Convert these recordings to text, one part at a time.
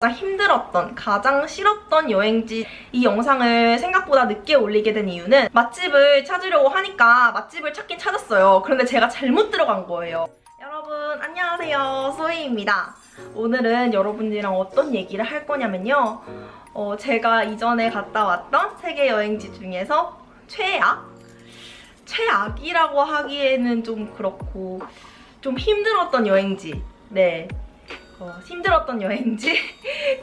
가장 힘들었던, 가장 싫었던 여행지. 이 영상을 생각보다 늦게 올리게 된 이유는 맛집을 찾으려고 하니까 맛집을 찾긴 찾았어요. 그런데 제가 잘못 들어간 거예요. 여러분 안녕하세요, 소희입니다. 오늘은 여러분들이랑 어떤 얘기를 할 거냐면요, 제가 이전에 갔다 왔던 세계 여행지 중에서 최악이라고 하기에는 좀 그렇고 좀 힘들었던 여행지, 힘들었던 여행지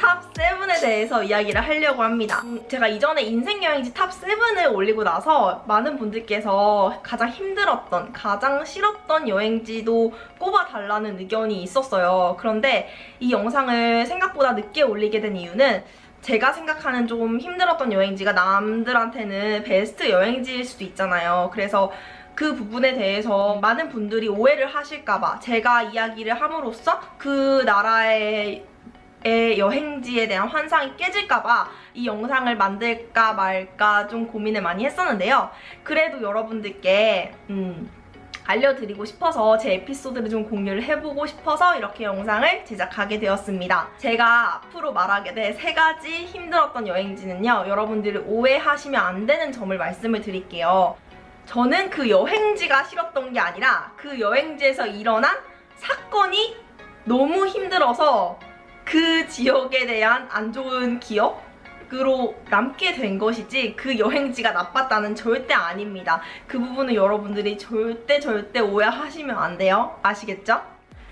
탑 7에 대해서 이야기를 하려고 합니다. 제가 이전에 인생 여행지 탑 7을 올리고 나서 많은 분들께서 가장 힘들었던, 가장 싫었던 여행지도 꼽아달라는 의견이 있었어요. 그런데 이 영상을 생각보다 늦게 올리게 된 이유는 제가 생각하는 좀 힘들었던 여행지가 남들한테는 베스트 여행지일 수도 있잖아요. 그래서 그 부분에 대해서 많은 분들이 오해를 하실까봐, 제가 이야기를 함으로써 그 나라의 여행지에 대한 환상이 깨질까봐 이 영상을 만들까 말까 좀 고민을 많이 했었는데요. 그래도 여러분들께 알려드리고 싶어서, 제 에피소드를 좀 공유를 해보고 싶어서 이렇게 영상을 제작하게 되었습니다. 제가 앞으로 말하게 될 3가지 힘들었던 여행지는요, 여러분들이 오해하시면 안 되는 점을 말씀을 드릴게요. 저는 그 여행지가 싫었던 게 아니라 그 여행지에서 일어난 사건이 너무 힘들어서 그 지역에 대한 안 좋은 기억으로 남게 된 것이지, 그 여행지가 나빴다는 절대 아닙니다. 그 부분은 여러분들이 절대 오해하시면 안 돼요. 아시겠죠?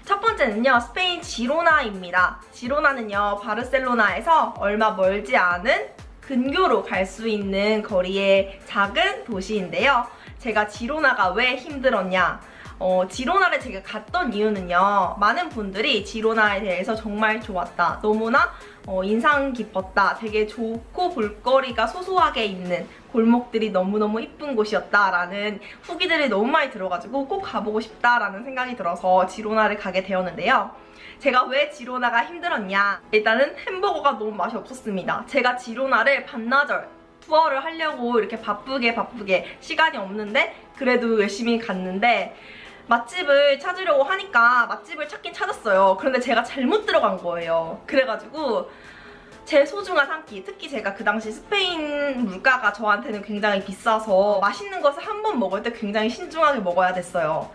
첫 번째는요, 스페인 지로나입니다. 지로나는요, 바르셀로나에서 얼마 멀지 않은 근교로 갈 수 있는 거리의 작은 도시인데요. 제가 지로나가 왜 힘들었냐, 지로나를 제가 갔던 이유는요, 많은 분들이 지로나에 대해서 정말 좋았다, 너무나 인상 깊었다, 되게 좋고 볼거리가 소소하게 있는 골목들이 너무너무 이쁜 곳이었다 라는 후기들이 너무 많이 들어가지고 꼭 가보고 싶다라는 생각이 들어서 지로나를 가게 되었는데요. 제가 왜 지로나가 힘들었냐, 일단은 햄버거가 너무 맛이 없었습니다. 제가 지로나를 반나절 투어를 하려고 이렇게 바쁘게 시간이 없는데 그래도 열심히 갔는데, 맛집을 찾으려고 하니까 맛집을 찾긴 찾았어요. 그런데 제가 잘못 들어간 거예요. 그래가지고 제 소중한 한 끼, 특히 제가 그 당시 스페인 물가가 저한테는 굉장히 비싸서 맛있는 것을 한 번 먹을 때 굉장히 신중하게 먹어야 됐어요.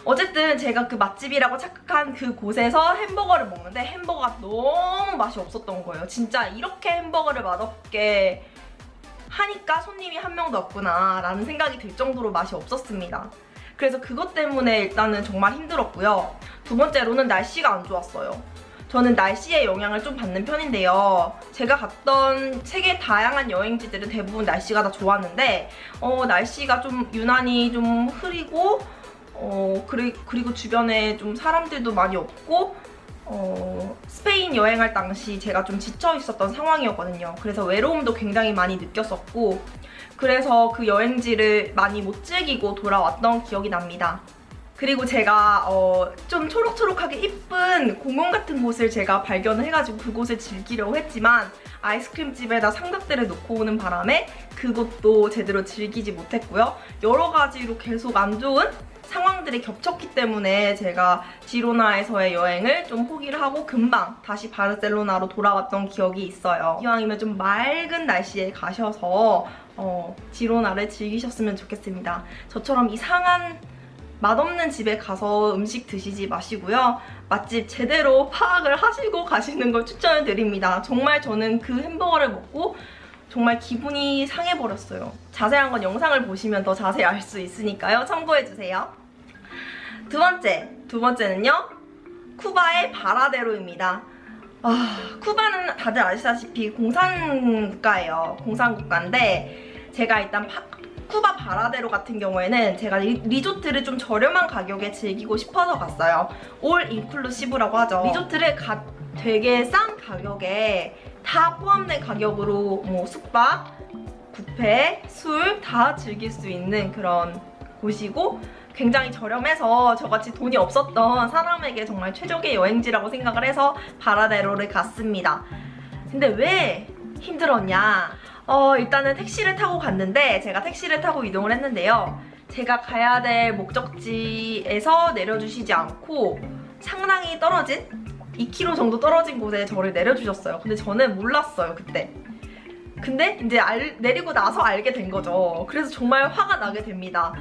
어쨌든 제가 그 맛집이라고 착각한 그 곳에서 햄버거를 먹는데 햄버거가 너무 맛이 없었던 거예요. 진짜 이렇게 햄버거를 맛없게 하니까 손님이 한 명도 없구나 라는 생각이 들 정도로 맛이 없었습니다. 그래서 그것 때문에 일단은 정말 힘들었고요. 두 번째로는 날씨가 안 좋았어요. 저는 날씨의 영향을 좀 받는 편인데요, 제가 갔던 세계 다양한 여행지들은 대부분 날씨가 다 좋았는데 날씨가 좀 유난히 좀 흐리고 그리고 주변에 좀 사람들도 많이 없고, 스페인 여행할 당시 제가 좀 지쳐 있었던 상황이었거든요. 그래서 외로움도 굉장히 많이 느꼈었고, 그래서 그 여행지를 많이 못 즐기고 돌아왔던 기억이 납니다. 그리고 제가 좀 초록초록하게 이쁜 공원 같은 곳을 제가 발견을 해가지고 그곳을 즐기려고 했지만 아이스크림집에다 삼각대를 놓고 오는 바람에 그것도 제대로 즐기지 못했고요. 여러 가지로 계속 안 좋은 상황들이 겹쳤기 때문에 제가 지로나에서의 여행을 좀 포기를 하고 금방 다시 바르셀로나로 돌아왔던 기억이 있어요. 이왕이면 좀 맑은 날씨에 가셔서 지로나를 즐기셨으면 좋겠습니다. 저처럼 이상한 맛없는 집에 가서 음식 드시지 마시고요, 맛집 제대로 파악을 하시고 가시는 걸 추천을 드립니다. 정말 저는 그 햄버거를 먹고 정말 기분이 상해버렸어요. 자세한 건 영상을 보시면 더 자세히 알 수 있으니까요, 참고해주세요. 두 번째는요, 쿠바의 바라데로입니다. 쿠바는 다들 아시다시피 공산국가예요. 공산국가인데 제가 일단 쿠바 바라데로 같은 경우에는 제가 리조트를 좀 저렴한 가격에 즐기고 싶어서 갔어요. 올 인클루시브라고 하죠. 리조트를 되게 싼 가격에 다 포함된 가격으로 뭐 숙박, 뷔페, 술 다 즐길 수 있는 그런 곳이고, 굉장히 저렴해서 저같이 돈이 없었던 사람에게 정말 최적의 여행지라고 생각을 해서 바라데로를 갔습니다. 근데 왜 힘들었냐, 일단은 택시를 타고 갔는데, 제가 택시를 타고 이동을 했는데요, 제가 가야 될 목적지에서 내려주시지 않고 상당히 떨어진 2km 정도 떨어진 곳에 저를 내려주셨어요. 근데 저는 몰랐어요, 그때. 근데 이제 내리고 나서 알게 된 거죠. 그래서 정말 화가 나게 됩니다.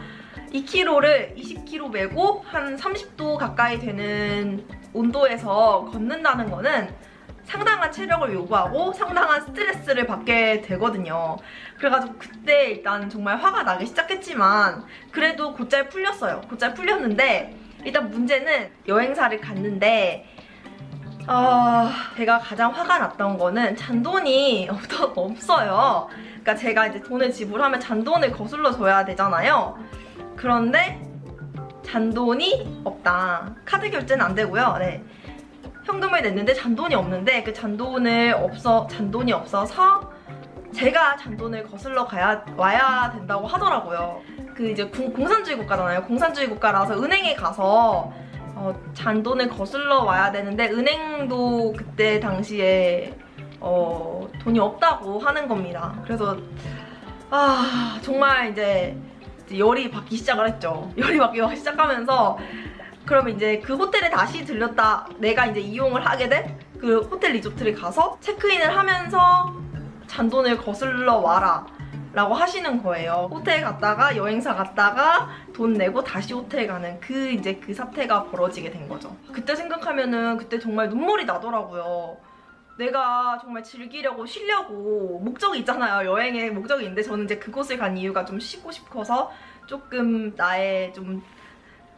2km를 20km 메고 한 30도 가까이 되는 온도에서 걷는다는 거는 상당한 체력을 요구하고 상당한 스트레스를 받게 되거든요. 그래가지고 그때 일단 정말 화가 나기 시작했지만 그래도 곧잘 풀렸어요. 곧잘 풀렸는데 일단 문제는 여행사를 갔는데 제가 가장 화가 났던 거는 잔돈이 없어요. 그러니까 제가 이제 돈을 지불하면 잔돈을 거슬러 줘야 되잖아요. 그런데 잔돈이 없다. 카드 결제는 안 되고요. 네. 현금을 냈는데 잔돈이 없는데 그 잔돈이 없어서 제가 잔돈을 거슬러 와야 된다고 하더라고요. 그 이제 공산주의 국가잖아요. 공산주의 국가라서 은행에 가서 잔돈을 거슬러 와야 되는데 은행도 그때 당시에 돈이 없다고 하는 겁니다. 그래서 정말 이제 열이 받기 시작을 했죠. 열이 받기 시작하면서 그러면 이제 그 호텔에 다시 들렸다, 내가 이제 이용을 하게 된 그 호텔 리조트를 가서 체크인을 하면서 잔돈을 거슬러 와라 라고 하시는 거예요. 호텔 갔다가 여행사 갔다가 돈 내고 다시 호텔 가는 그 사태가 벌어지게 된 거죠. 그때 생각하면은 그때 정말 눈물이 나더라고요. 내가 정말 즐기려고 쉬려고 목적이 있잖아요. 여행에 목적이 있는데 저는 이제 그곳을 간 이유가 좀 쉬고 싶어서 조금 나의 좀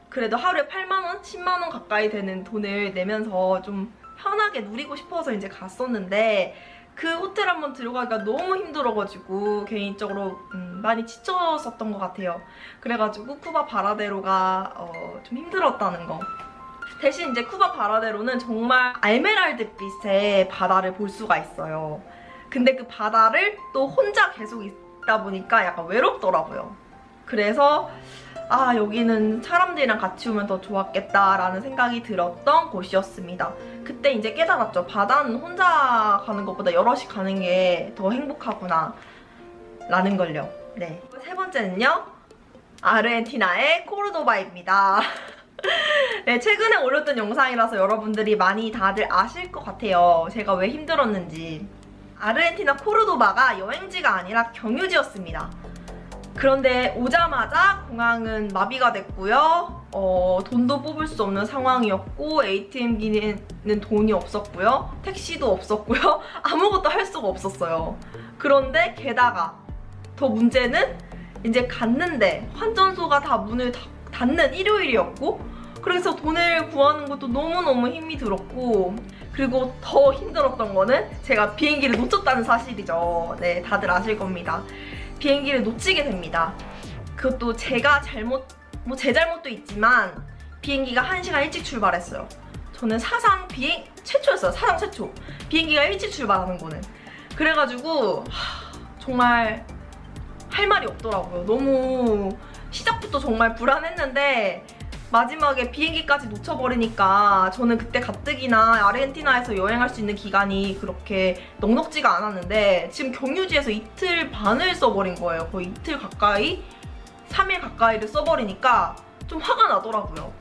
그래도 하루에 8만원? 10만원 가까이 되는 돈을 내면서 좀 편하게 누리고 싶어서 이제 갔었는데 그 호텔 한번 들어가기가 너무 힘들어가지고 개인적으로 많이 지쳤었던 것 같아요. 그래가지고 쿠바 바라데로가 좀 힘들었다는 거. 대신 이제 쿠바 바라데로는 정말 알메랄드빛의 바다를 볼 수가 있어요. 근데 그 바다를 또 혼자 계속 있다 보니까 약간 외롭더라고요. 그래서 여기는 사람들이랑 같이 오면 더 좋았겠다라는 생각이 들었던 곳이었습니다. 그때 이제 깨달았죠. 바다는 혼자 가는 것보다 여럿이 가는 게 더 행복하구나 라는 걸요. 네. 세 번째는요, 아르헨티나의 코르도바입니다. 네, 최근에 올렸던 영상이라서 여러분들이 많이 다들 아실 것 같아요. 제가 왜 힘들었는지. 아르헨티나 코르도바가 여행지가 아니라 경유지였습니다. 그런데 오자마자 공항은 마비가 됐고요. 돈도 뽑을 수 없는 상황이었고 ATM기는 돈이 없었고요. 택시도 없었고요. 아무것도 할 수가 없었어요. 그런데 게다가 더 문제는 이제 갔는데 환전소가 다 문을 닫는 일요일이었고 그래서 돈을 구하는 것도 너무너무 힘이 들었고 그리고 더 힘들었던 거는 제가 비행기를 놓쳤다는 사실이죠. 네, 다들 아실 겁니다. 비행기를 놓치게 됩니다. 그것도 제가 제 잘못도 있지만 비행기가 1시간 일찍 출발했어요. 저는 사상 최초였어요. 사상 최초. 비행기가 일찍 출발하는 거는. 그래가지고 정말 할 말이 없더라고요. 너무 시작부터 정말 불안했는데 마지막에 비행기까지 놓쳐버리니까 저는 그때 가뜩이나 아르헨티나에서 여행할 수 있는 기간이 그렇게 넉넉지가 않았는데 지금 경유지에서 이틀 반을 써버린 거예요. 거의 이틀 가까이? 3일 가까이를 써버리니까 좀 화가 나더라고요.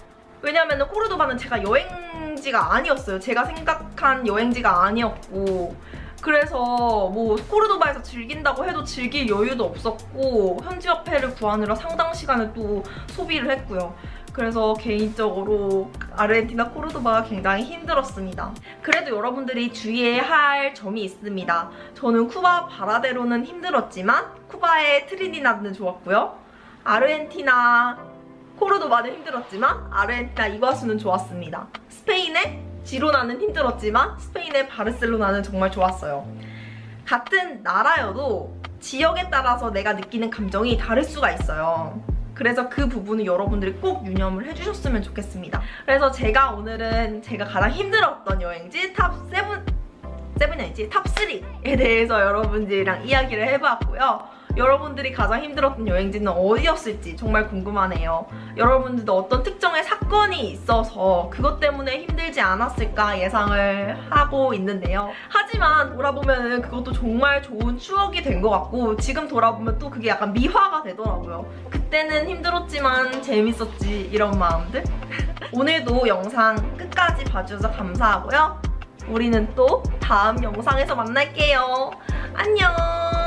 왜냐면 코르도바는 제가 여행지가 아니었어요. 제가 생각한 여행지가 아니었고 그래서 뭐 코르도바에서 즐긴다고 해도 즐길 여유도 없었고 현지 화폐를 구하느라 상당 시간을 또 소비를 했고요. 그래서 개인적으로 아르헨티나 코르도바가 굉장히 힘들었습니다. 그래도 여러분들이 주의해야 할 점이 있습니다. 저는 쿠바 바라데로는 힘들었지만 쿠바의 트리니다드는 좋았고요. 아르헨티나 코르도바는 힘들었지만 아르헨티나 이과수는 좋았습니다. 스페인의 지로나는 힘들었지만 스페인의 바르셀로나는 정말 좋았어요. 같은 나라여도 지역에 따라서 내가 느끼는 감정이 다를 수가 있어요. 그래서 그 부분은 여러분들이 꼭 유념을 해주셨으면 좋겠습니다. 그래서 제가 오늘은 제가 가장 힘들었던 여행지 탑7이 아니지 탑3에 대해서 여러분들이랑 이야기를 해봤고요. 여러분들이 가장 힘들었던 여행지는 어디였을지 정말 궁금하네요. 여러분들도 어떤 특정의 사건이 있어서 그것 때문에 힘들지 않았을까 예상을 하고 있는데요. 하지만 돌아보면 그것도 정말 좋은 추억이 된 것 같고 지금 돌아보면 또 그게 약간 미화가 되더라고요. 그때는 힘들었지만 재밌었지 이런 마음들? 오늘도 영상 끝까지 봐주셔서 감사하고요. 우리는 또 다음 영상에서 만날게요. 안녕.